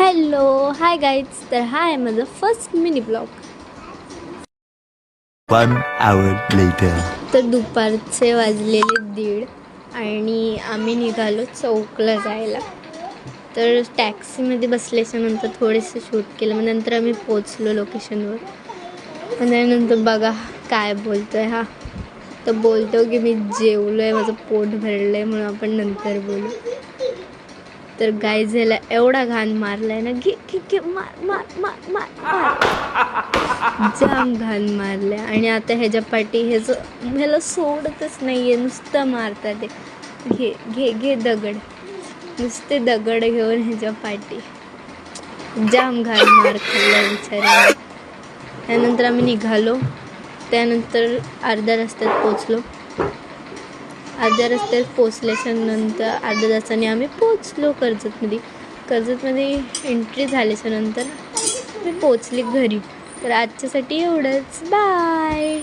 Hello hi guys, तर हा आहे माझा first mini blog. 1 hour later. तर दुपारचे वाजलेले 1:30 आणि आम्ही निघालो चौकला जायला. तर टॅक्सीमध्ये बसल्याच्या नंतर थोडेसे शूट केलं, मग नंतर आम्ही पोचलो लोकेशनवर. आणि त्यानंतर बघा काय बोलतो आहे हा. तर बोलतो की मी जेवलो आहे, माझं पोट भरलं आहे, म्हणून आपण नंतर बोलू. तर गाईज ह्याला एवढा घाण मारलाय ना, घे मार मार मार मार मार, जाम घाण मारलाय. आणि आता ह्याच्या पाठी ह्याला सोडतच नाहीये, नुसतं मारतात ते. घे घे घे दगड, नुसते दगड घेऊन ह्याच्या पाठी. जाम घाण मार खाल्ला बिचाऱ्याने. त्यानंतर आम्ही निघालो. त्यानंतर अर्ध्या रस्त्यात पोचलो. अर्ध्या रस्त्यात पोचल्याच्या नंतर अर्ध्या तासाने आम्ही पोचलो कर्जतमध्ये एंट्री झाल्याच्या नंतर मी पोचले घरी. तर आजच्यासाठी एवढंच. बाय.